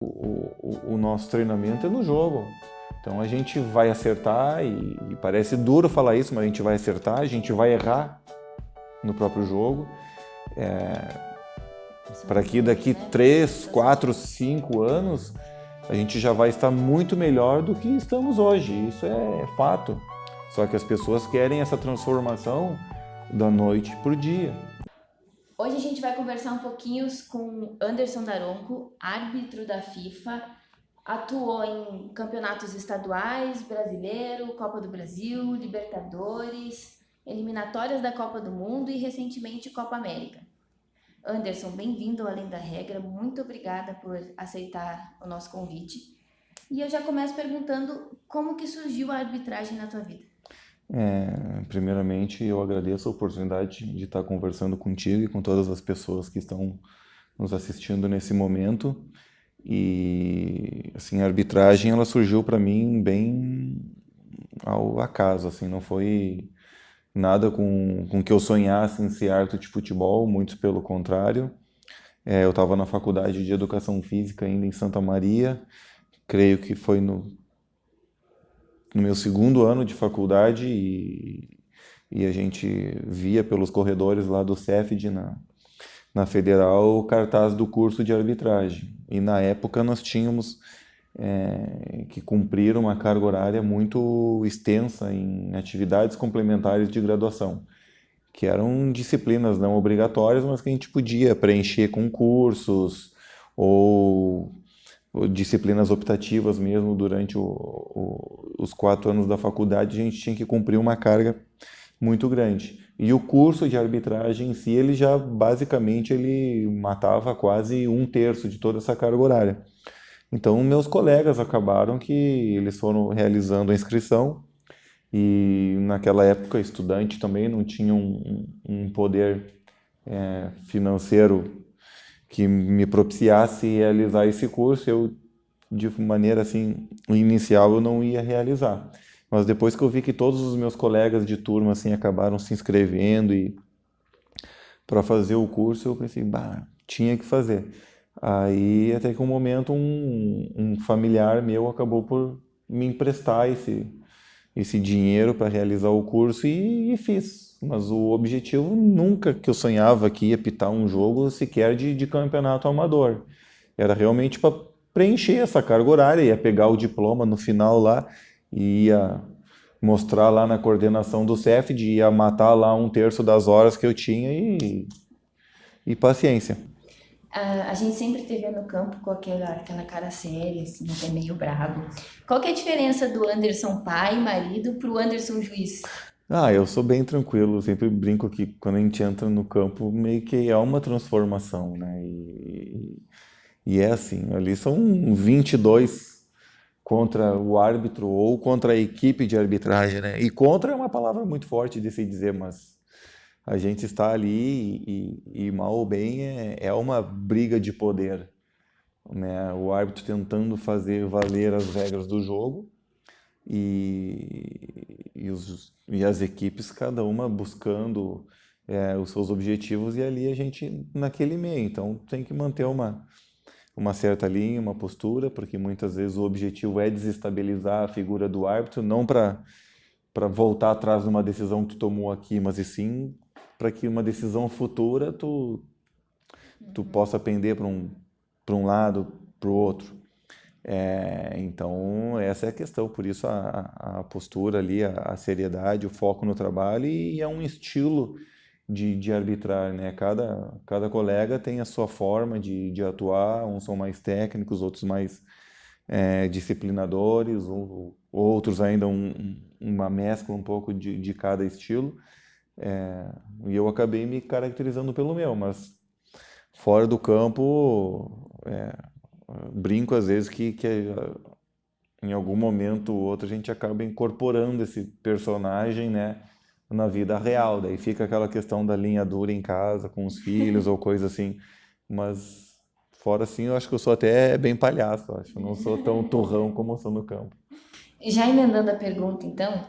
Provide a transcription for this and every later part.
O nosso treinamento é no jogo. Então a gente vai acertar e parece duro falar isso, mas a gente vai acertar, a gente vai errar no próprio jogo. Para que daqui 3, 4, 5 anos a gente já vai estar muito melhor do que estamos hoje. Isso é fato. Só que as pessoas querem essa transformação da noite para o dia. Hoje a gente vai conversar um pouquinho com Anderson Daronco, árbitro da FIFA, atuou em campeonatos estaduais, brasileiro, Copa do Brasil, Libertadores, eliminatórias da Copa do Mundo e recentemente Copa América. Anderson, bem-vindo ao Além da Regra, muito obrigada por aceitar o nosso convite. E eu já começo perguntando como que surgiu a arbitragem na tua vida? Primeiramente, eu agradeço a oportunidade de estar conversando contigo e com todas as pessoas que estão nos assistindo nesse momento. E assim, a arbitragem ela surgiu para mim bem ao acaso, assim, não foi nada com que eu sonhasse em ser árbitro de futebol, muito pelo contrário. Eu estava na faculdade de Educação Física ainda em Santa Maria, creio que foi no meu segundo ano de faculdade e a gente via pelos corredores lá do Cefid na Federal o cartaz do curso de arbitragem. E na época nós tínhamos que cumprir uma carga horária muito extensa em atividades complementares de graduação, que eram disciplinas não obrigatórias, mas que a gente podia preencher com cursos ou disciplinas optativas mesmo durante os 4 anos da faculdade, a gente tinha que cumprir uma carga muito grande. E o curso de arbitragem em si, ele já basicamente ele matava quase 1/3 de toda essa carga horária. Então, meus colegas acabaram que eles foram realizando a inscrição e naquela época, estudante também não tinha um poder financeiro que me propiciasse realizar esse curso. Eu, de maneira assim, inicial, eu não ia realizar. Mas depois que eu vi que todos os meus colegas de turma assim acabaram se inscrevendo e para fazer o curso, eu pensei, bah, tinha que fazer. Aí, até que um momento, um familiar meu acabou por me emprestar esse dinheiro para realizar o curso e fiz. Mas o objetivo nunca que eu sonhava que ia apitar um jogo sequer de campeonato amador. Era realmente para preencher essa carga horária, ia pegar o diploma no final lá e ia mostrar lá na coordenação do Cefid, ia matar lá 1/3 das horas que eu tinha e paciência. A gente sempre te vê no campo com aquela cara séria, assim, até meio brabo. Qual que é a diferença do Anderson pai, marido, pro Anderson juiz? Eu sou bem tranquilo, eu sempre brinco que quando a gente entra no campo, meio que é uma transformação, né? E é assim, ali são 22 contra o árbitro ou contra a equipe de arbitragem, né? E contra é uma palavra muito forte de se dizer, mas a gente está ali e mal ou bem é uma briga de poder, né? O árbitro tentando fazer valer as regras do jogo e as equipes, cada uma buscando os seus objetivos e ali a gente naquele meio. Então tem que manter uma certa linha, uma postura, porque muitas vezes o objetivo é desestabilizar a figura do árbitro, não para voltar atrás de uma decisão que tu tomou aqui, mas e sim para que uma decisão futura tu possa pender para um lado, para o outro. Então, essa é a questão, por isso a postura ali, a seriedade, o foco no trabalho e é um estilo de arbitrar, né? Cada colega tem a sua forma de atuar, uns são mais técnicos, outros mais disciplinadores, outros ainda uma mescla um pouco de cada estilo. E eu acabei me caracterizando pelo meu, mas fora do campo, brinco às vezes que em algum momento ou outro a gente acaba incorporando esse personagem, né, na vida real. Daí fica aquela questão da linha dura em casa com os filhos ou coisa assim. Mas fora assim, eu acho que eu sou até bem palhaço, eu acho. Eu não sou tão turrão como eu sou no campo. Já emendando a pergunta, então,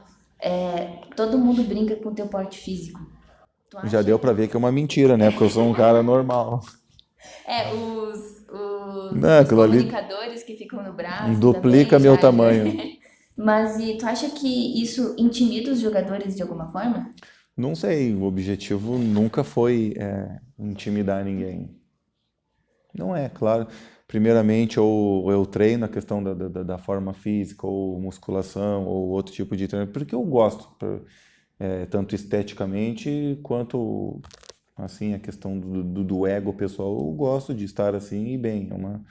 todo mundo brinca com o teu porte físico. Tu Já acha? deu pra ver que é uma mentira, né? Porque eu sou um cara normal. Os Não, os aquilo ali comunicadores que ficam no braço duplica também, meu já. tamanho. Mas e tu acha que isso intimida os jogadores de alguma forma? Não sei, o objetivo nunca foi intimidar ninguém. Não é, claro. Primeiramente, ou eu treino a questão da forma física, ou musculação, ou outro tipo de treino, porque eu gosto, tanto esteticamente quanto assim a questão do ego pessoal. Eu gosto de estar assim e bem, é uma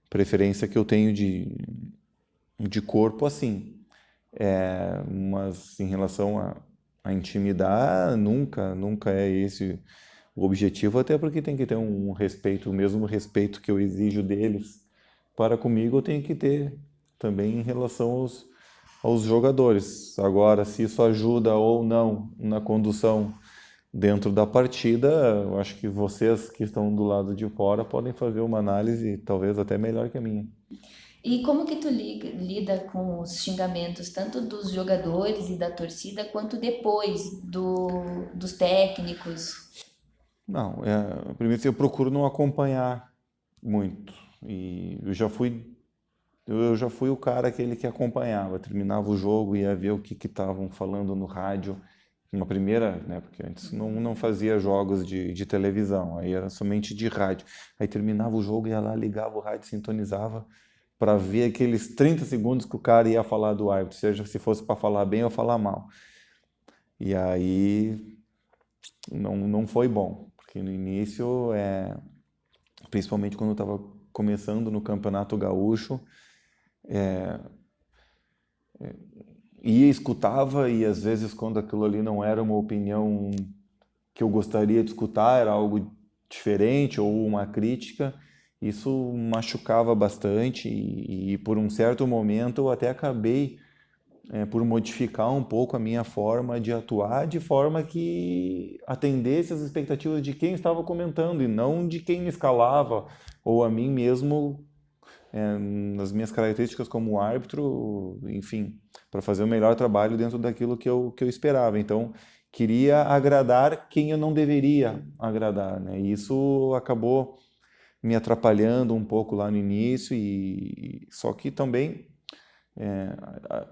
preferência que eu tenho de corpo assim. Mas em relação a intimidar, nunca é esse o objetivo, até porque tem que ter um respeito, o mesmo respeito que eu exijo deles para comigo, eu tenho que ter também em relação aos jogadores. Agora, se isso ajuda ou não na condução dentro da partida, eu acho que vocês que estão do lado de fora podem fazer uma análise talvez até melhor que a minha. E como que tu lida com os xingamentos, tanto dos jogadores e da torcida, quanto depois dos técnicos? Não, primeiro eu procuro não acompanhar muito. E eu já fui o cara aquele que acompanhava, terminava o jogo, ia ver o que estavam falando no rádio. Uma primeira, né, porque antes não fazia jogos de televisão, aí era somente de rádio. Aí terminava o jogo, ia lá, ligava o rádio, sintonizava para ver aqueles 30 segundos que o cara ia falar do árbitro, seja se fosse para falar bem ou falar mal. E aí não foi bom, porque no início, principalmente quando eu estava começando no Campeonato Gaúcho, ia, escutava e às vezes quando aquilo ali não era uma opinião que eu gostaria de escutar, era algo diferente ou uma crítica, isso machucava bastante e por um certo momento eu até acabei por modificar um pouco a minha forma de atuar, de forma que atendesse às expectativas de quem estava comentando e não de quem me escalava ou a mim mesmo nas minhas características como árbitro, enfim, para fazer o melhor trabalho dentro daquilo que eu esperava. Então, queria agradar quem eu não deveria agradar, né? E isso acabou me atrapalhando um pouco lá no início e só que também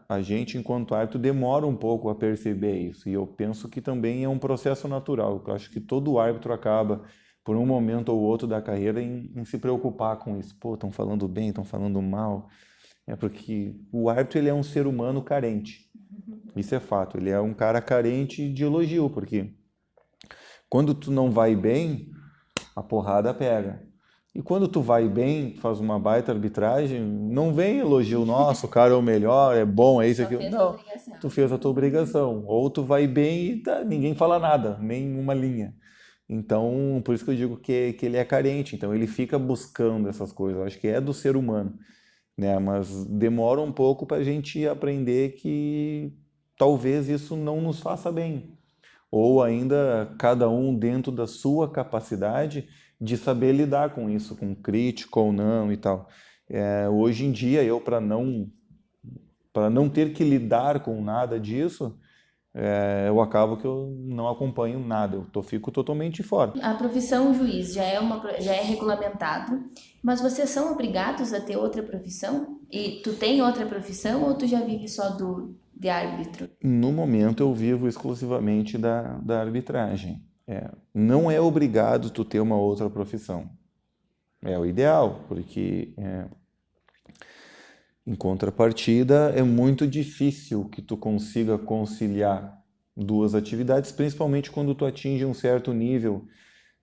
a gente enquanto árbitro demora um pouco a perceber isso e eu penso que também é um processo natural. Eu acho que todo árbitro acaba por um momento ou outro da carreira em se preocupar com isso. Pô, estão falando bem, estão falando mal. É porque o árbitro ele é um ser humano carente. Isso é fato. Ele é um cara carente de elogio, porque quando tu não vai bem, a porrada pega. E quando tu vai bem, tu faz uma baita arbitragem, não vem elogio, nossa, o cara é o melhor, é bom, é isso, Só aquilo. fez a Não, obrigação. tu fez a tua obrigação. Ou tu vai bem e ninguém fala nada, nem uma linha. Então, por isso que eu digo que ele é carente. Então, ele fica buscando essas coisas. Eu acho que é do ser humano, né? Mas demora um pouco para a gente aprender que talvez isso não nos faça bem ou ainda cada um dentro da sua capacidade de saber lidar com isso, com crítica ou não e tal. Hoje em dia, eu para não ter que lidar com nada disso, eu acabo que eu não acompanho nada, fico totalmente fora. A profissão juiz já é regulamentado, mas vocês são obrigados a ter outra profissão? E tu tem outra profissão ou tu já vive só de árbitro? No momento, eu vivo exclusivamente da arbitragem. Não é obrigado tu ter uma outra profissão. É o ideal, porque em contrapartida, é muito difícil que tu consiga conciliar duas atividades, principalmente quando tu atinge um certo nível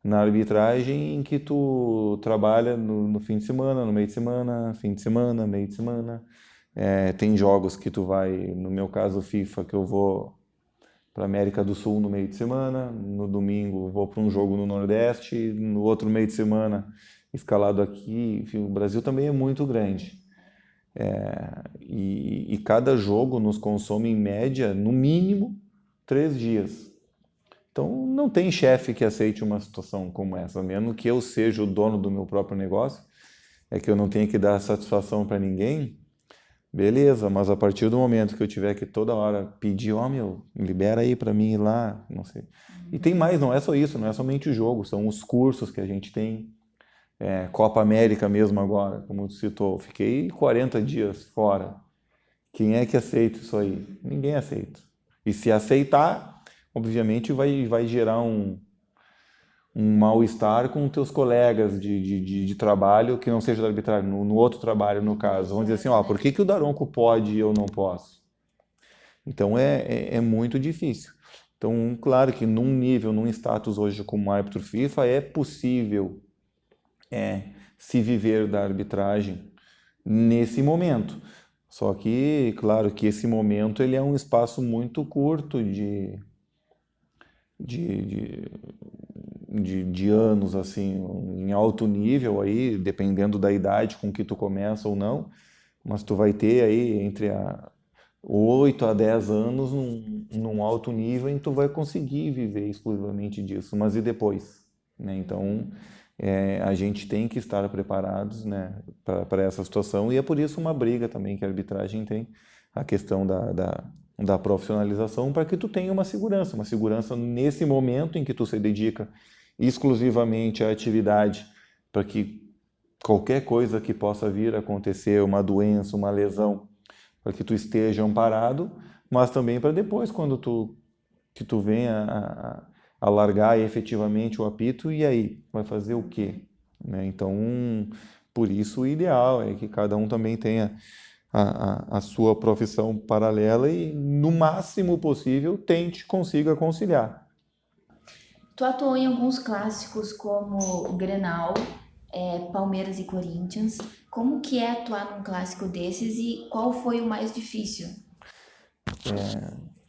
na arbitragem em que tu trabalha no fim de semana, no meio de semana, fim de semana, meio de semana. Tem jogos que tu vai, no meu caso FIFA, que eu vou para América do Sul no meio de semana, no domingo vou para um jogo no Nordeste, no outro meio de semana escalado aqui. Enfim, o Brasil também é muito grande. E cada jogo nos consome, em média, no mínimo, 3 dias. Então, não tem chefe que aceite uma situação como essa, mesmo que eu seja o dono do meu próprio negócio, é que eu não tenha que dar satisfação para ninguém, beleza, mas a partir do momento que eu tiver que toda hora pedir, meu, libera aí para mim ir lá, não sei. E tem mais, não é só isso, não é somente o jogo, são os cursos que a gente tem, Copa América mesmo agora, como tu citou, fiquei 40 dias fora. Quem é que aceita isso aí? Ninguém aceita. E se aceitar, obviamente vai gerar um mal-estar com teus colegas de trabalho que não seja da arbitragem, no outro trabalho, no caso. Vão dizer assim, ó, por que o Daronco pode e eu não posso? Então é muito difícil. Então, claro que num nível, num status hoje como árbitro FIFA, é possível se viver da arbitragem nesse momento. Só que, claro que esse momento ele é um espaço muito curto de, de, de anos, assim, em alto nível aí, dependendo da idade com que tu começa ou não, mas tu vai ter aí entre 8 a 10 anos num alto nível e tu vai conseguir viver exclusivamente disso. Mas e depois? Né? Então, a gente tem que estar preparados, né, para essa situação e é por isso uma briga também que a arbitragem tem, a questão da profissionalização para que tu tenha uma segurança nesse momento em que tu se dedica exclusivamente à atividade, para que qualquer coisa que possa vir a acontecer, uma doença, uma lesão, para que tu esteja amparado, mas também para depois, quando que tu venha a largar efetivamente o apito, e aí, vai fazer o quê? Né? Então, por isso o ideal é que cada um também tenha a sua profissão paralela e, no máximo possível, consiga conciliar. Tu atuou em alguns clássicos como o Grenal, Palmeiras e Corinthians. Como que é atuar num clássico desses e qual foi o mais difícil?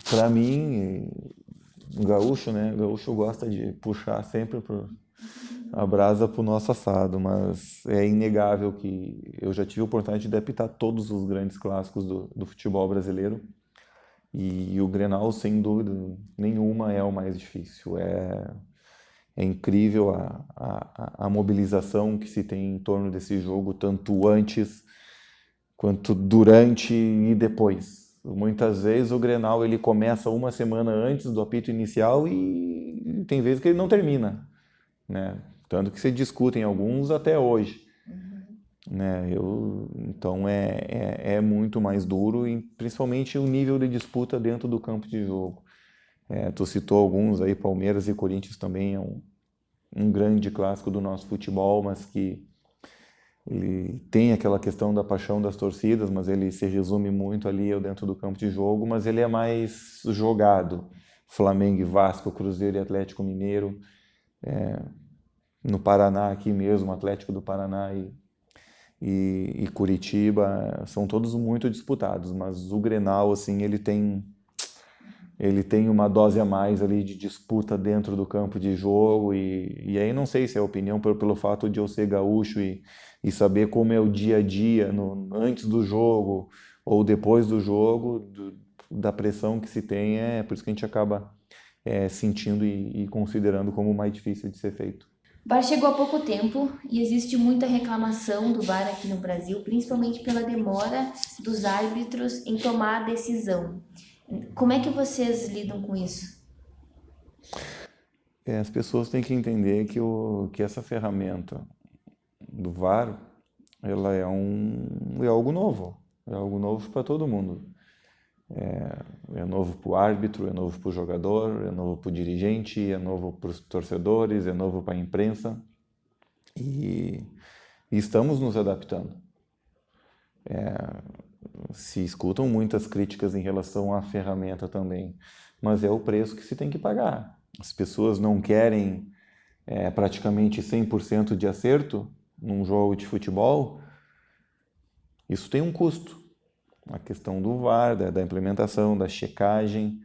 Para mim, o gaúcho, né? O gaúcho gosta de puxar sempre a brasa pro nosso assado, mas é inegável que eu já tive a oportunidade de apitar todos os grandes clássicos do futebol brasileiro e o Grenal, sem dúvida nenhuma, é o mais difícil. É incrível a mobilização que se tem em torno desse jogo, tanto antes quanto durante e depois. Muitas vezes o Grenal ele começa uma semana antes do apito inicial e tem vezes que ele não termina, né? Tanto que se discutem alguns até hoje, né? Então é muito mais duro e principalmente o nível de disputa dentro do campo de jogo. Tu citou alguns aí, Palmeiras e Corinthians também é um grande clássico do nosso futebol, mas que ele tem aquela questão da paixão das torcidas, mas ele se resume muito ali dentro do campo de jogo, mas ele é mais jogado. Flamengo e Vasco, Cruzeiro e Atlético Mineiro, no Paraná aqui mesmo, Atlético do Paraná e Curitiba, são todos muito disputados, mas o Grenal, assim, ele tem uma dose a mais ali de disputa dentro do campo de jogo e aí não sei se é opinião pelo fato de eu ser gaúcho e saber como é o dia a dia antes do jogo ou depois do jogo, da pressão que se tem, por isso que a gente acaba sentindo e considerando como mais difícil de ser feito. O VAR chegou há pouco tempo e existe muita reclamação do VAR aqui no Brasil, principalmente pela demora dos árbitros em tomar a decisão. Como é que vocês lidam com isso? As pessoas têm que entender que essa ferramenta do VAR, ela é algo novo para todo mundo. É novo para o árbitro, é novo para o jogador, é novo para o dirigente, é novo para os torcedores, é novo para a imprensa e estamos nos adaptando. Se escutam muitas críticas em relação à ferramenta também, mas é o preço que se tem que pagar. As pessoas não querem praticamente 100% de acerto num jogo de futebol, isso tem um custo. A questão do VAR, da implementação, da checagem,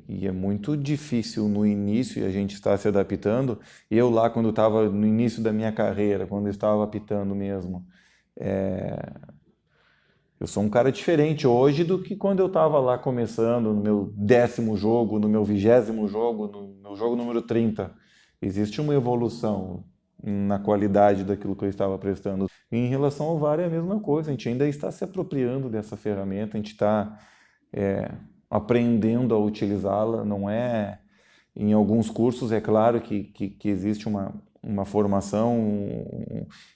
e é muito difícil no início e a gente está se adaptando. Eu lá, quando estava no início da minha carreira, quando eu estava apitando mesmo, eu sou um cara diferente hoje do que quando eu estava lá começando, no meu 10º jogo, no meu 20º jogo, no meu jogo número 30. Existe uma evolução na qualidade daquilo que eu estava prestando. E em relação ao VAR é a mesma coisa, a gente ainda está se apropriando dessa ferramenta, a gente está aprendendo a utilizá-la, não é... Em alguns cursos é claro que existe uma formação,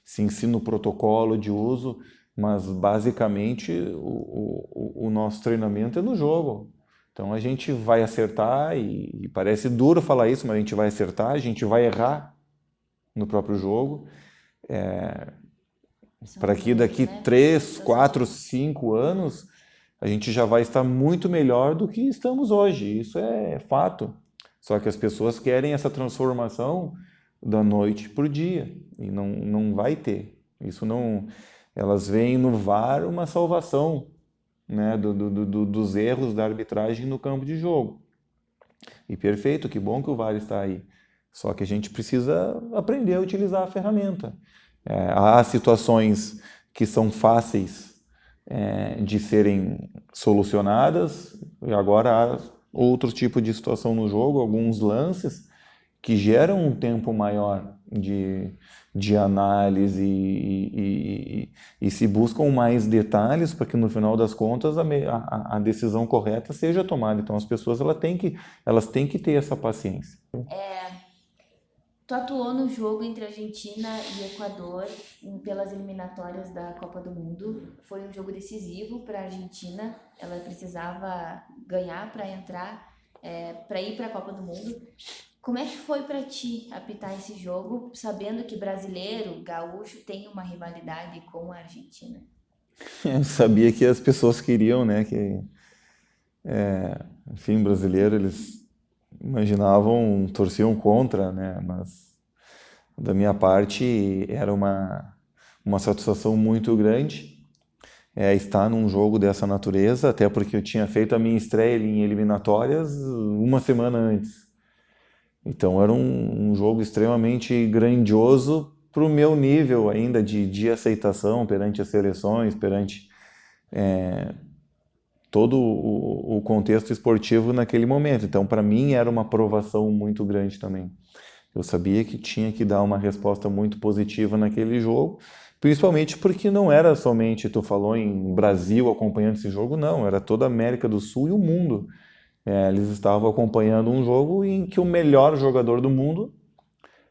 se ensina o protocolo de uso, mas basicamente o nosso treinamento é no jogo. Então a gente vai acertar, e parece duro falar isso, mas a gente vai acertar, a gente vai errar no próprio jogo, para que daqui 3, 4, 5 anos a gente já vai estar muito melhor do que estamos hoje. Isso é fato. Só que as pessoas querem essa transformação da noite para o dia, e não vai ter. Isso não. Elas veem no VAR uma salvação, né, dos erros da arbitragem no campo de jogo. E perfeito, que bom que o VAR está aí. Só que a gente precisa aprender a utilizar a ferramenta. Há situações que são fáceis de serem solucionadas, e agora há outro tipo de situação no jogo, alguns lances que geram um tempo maior de análise, e se buscam mais detalhes para que no final das contas a decisão correta seja tomada. Então as pessoas elas têm que ter essa paciência. Tu atuou no jogo entre Argentina e Equador pelas eliminatórias da Copa do Mundo. Foi um jogo decisivo para a Argentina. Ela precisava ganhar para entrar, para ir para a Copa do Mundo. Como é que foi para ti apitar esse jogo, sabendo que brasileiro, gaúcho, tem uma rivalidade com a Argentina? Eu sabia que as pessoas queriam, né, que, enfim, brasileiro, eles imaginavam, torciam contra, né, mas da minha parte era uma satisfação muito grande estar num jogo dessa natureza, até porque eu tinha feito a minha estreia em eliminatórias uma semana antes. Então era um jogo extremamente grandioso para o meu nível ainda de aceitação perante as seleções, perante todo o contexto esportivo naquele momento. Então para mim era uma aprovação muito grande também. Eu sabia que tinha que dar uma resposta muito positiva naquele jogo, principalmente porque não era somente, tu falou em Brasil acompanhando esse jogo, não, era toda a América do Sul e o mundo. Eles estavam acompanhando um jogo em que o melhor jogador do mundo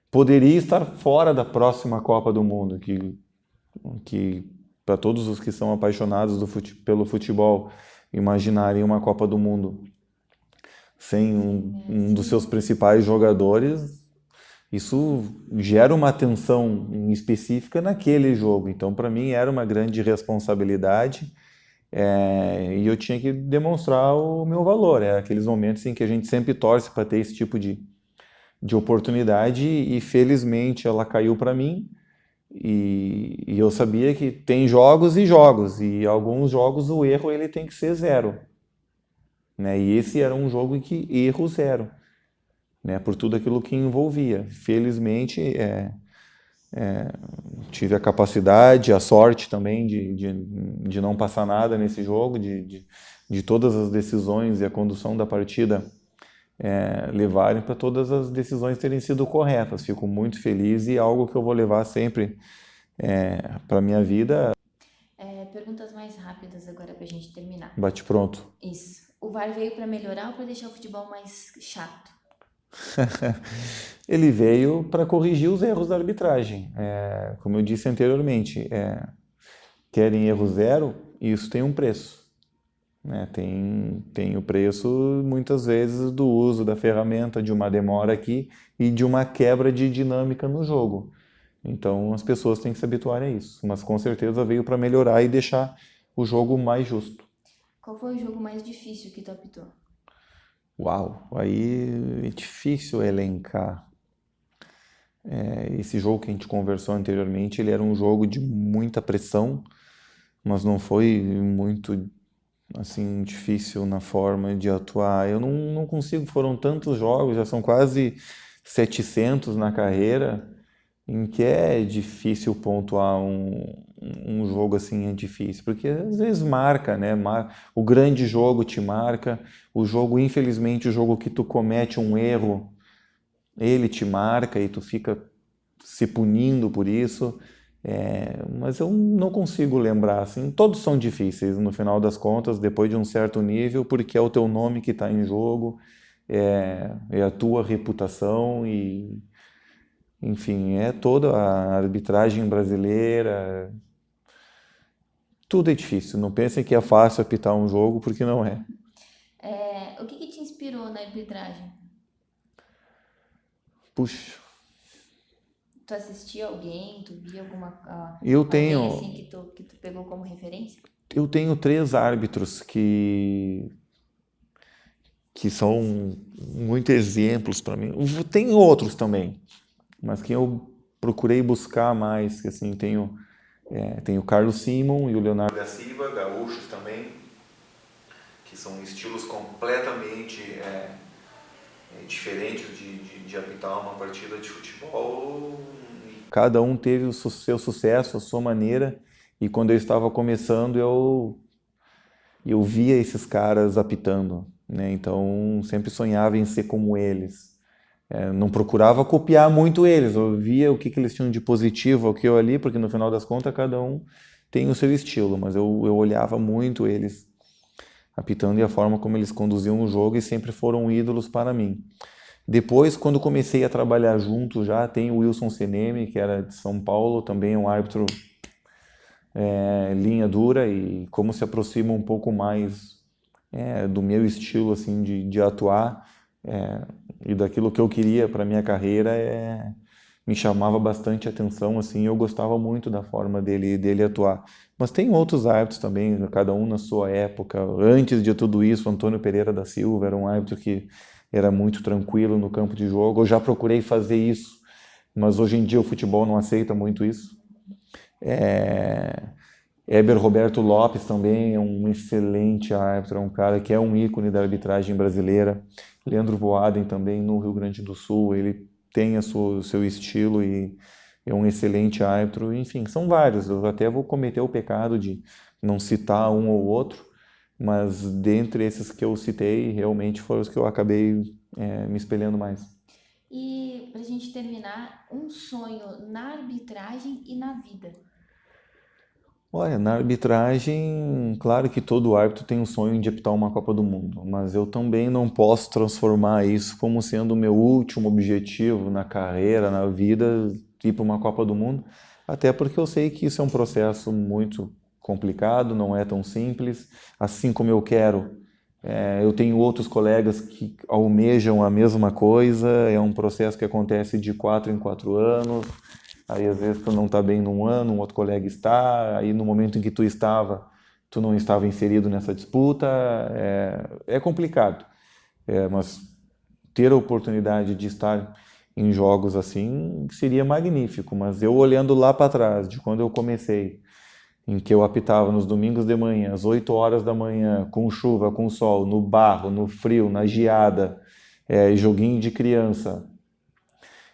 poderia estar fora da próxima Copa do Mundo, que para todos os que são apaixonados pelo futebol, imaginarem uma Copa do Mundo sem um dos seus principais jogadores, isso gera uma atenção específica naquele jogo. Então, para mim, era uma grande responsabilidade. E eu tinha que demonstrar o meu valor. Aqueles momentos em que a gente sempre torce para ter esse tipo de oportunidade, e felizmente ela caiu para mim, e eu sabia que tem jogos e jogos, e alguns jogos o erro ele tem que ser 0, né? E esse era um jogo em que erro 0, né? Por tudo aquilo que envolvia. Felizmente tive a capacidade, a sorte também de não passar nada nesse jogo, de todas as decisões e a condução da partida levarem para todas as decisões terem sido corretas. Fico muito feliz, e algo que eu vou levar sempre para a minha vida. Perguntas mais rápidas agora para a gente terminar. Bate pronto. Isso. O VAR veio para melhorar ou para deixar o futebol mais chato? Ele veio para corrigir os erros da arbitragem. Como eu disse anteriormente, querem erro 0, e isso tem um preço, né? Tem o preço, muitas vezes, do uso da ferramenta, de uma demora aqui e de uma quebra de dinâmica no jogo. Então as pessoas têm que se habituar a isso. Mas com certeza veio para melhorar e deixar o jogo mais justo. Qual foi o jogo mais difícil que tu apitou? Uau, aí é difícil elencar. Esse jogo que a gente conversou anteriormente, ele era um jogo de muita pressão, mas não foi muito assim difícil na forma de atuar. Eu não consigo, foram tantos jogos, já são quase 700 na carreira, em que é difícil pontuar um jogo assim, é difícil, porque às vezes marca, né? O grande jogo te marca, o jogo, infelizmente, o jogo que tu comete um erro, ele te marca e tu fica se punindo por isso. Mas eu não consigo lembrar, assim, todos são difíceis no final das contas, depois de um certo nível, porque é o teu nome que está em jogo, é a tua reputação, e enfim, é toda a arbitragem brasileira. Tudo é difícil. Não pensem que é fácil apitar um jogo, porque não é. O que te inspirou na arbitragem? Puxa, Tu assistia alguém, tu via eu alguém tenho, assim que tu pegou como referência? eu tenho 3 árbitros que são muito exemplos para mim. Tem outros também, mas que eu procurei buscar mais, que assim, tenho o Carlos Simon e o Leonardo da Silva, gaúchos também, que são estilos completamente diferentes de apitar uma partida de futebol. Cada um teve o seu sucesso, a sua maneira, e quando eu estava começando, eu via esses caras apitando, né? Então sempre sonhava em ser como eles. Não procurava copiar muito eles, eu via o que eles tinham de positivo aquilo ali, porque no final das contas cada um tem o seu estilo, mas eu olhava muito eles apitando e a forma como eles conduziam o jogo e sempre foram ídolos para mim. Depois, quando comecei a trabalhar junto já, tem o Wilson Seneme, que era de São Paulo, também é um árbitro linha dura e como se aproxima um pouco mais do meu estilo assim de atuar e daquilo que eu queria para minha carreira, me chamava bastante atenção assim, eu gostava muito da forma dele atuar. Mas tem outros árbitros também, cada um na sua época. Antes de tudo isso, Antônio Pereira da Silva era um árbitro que era muito tranquilo no campo de jogo. Eu já procurei fazer isso, mas hoje em dia o futebol não aceita muito isso. Heber Roberto Lopes também é um excelente árbitro, é um cara que é um ícone da arbitragem brasileira. Leandro Voaden também no Rio Grande do Sul, ele tem o seu estilo e é um excelente árbitro. Enfim, são vários, eu até vou cometer o pecado de não citar um ou outro, mas dentre esses que eu citei, realmente foram os que eu acabei me espelhando mais. E pra gente terminar, um sonho na arbitragem e na vida. Olha, na arbitragem, claro que todo árbitro tem um sonho de apitar uma Copa do Mundo, mas eu também não posso transformar isso como sendo o meu último objetivo na carreira, na vida, ir para uma Copa do Mundo, até porque eu sei que isso é um processo muito complicado, não é tão simples, assim como eu quero. Eu tenho outros colegas que almejam a mesma coisa, é um processo que acontece de 4 em 4 anos. Aí às vezes tu não está bem num ano, um outro colega está, aí no momento em que tu não estava inserido nessa disputa, é complicado. Mas ter a oportunidade de estar em jogos assim seria magnífico, mas eu olhando lá para trás, de quando eu comecei, em que eu apitava nos domingos de manhã, às 8 horas da manhã, com chuva, com sol, no barro, no frio, na geada, joguinho de criança.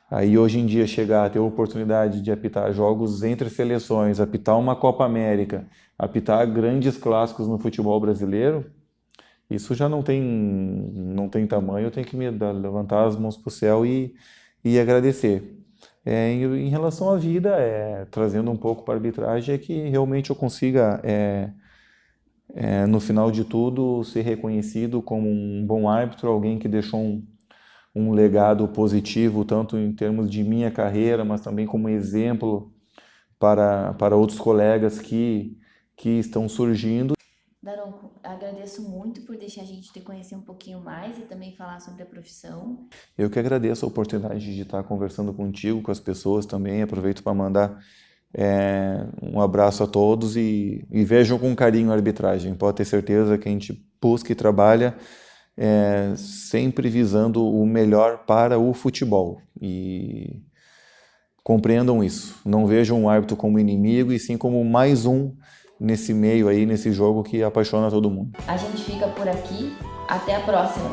Aí hoje em dia chegar a ter a oportunidade de apitar jogos entre seleções, apitar uma Copa América, apitar grandes clássicos no futebol brasileiro, isso já não tem tamanho, eu tenho que levantar as mãos para o céu e agradecer. Em relação à vida, trazendo um pouco para a arbitragem, é que realmente eu consiga, no final de tudo, ser reconhecido como um bom árbitro, alguém que deixou um legado positivo, tanto em termos de minha carreira, mas também como exemplo para outros colegas que estão surgindo. Daronco, agradeço muito por deixar a gente te conhecer um pouquinho mais e também falar sobre a profissão. Eu que agradeço a oportunidade de estar conversando contigo, com as pessoas também. Aproveito para mandar um abraço a todos e vejam com carinho a arbitragem. Pode ter certeza que a gente busca e trabalha sempre visando o melhor para o futebol. E compreendam isso. Não vejam o árbitro como inimigo e sim como mais um nesse meio aí, nesse jogo que apaixona todo mundo. A gente fica por aqui. Até a próxima!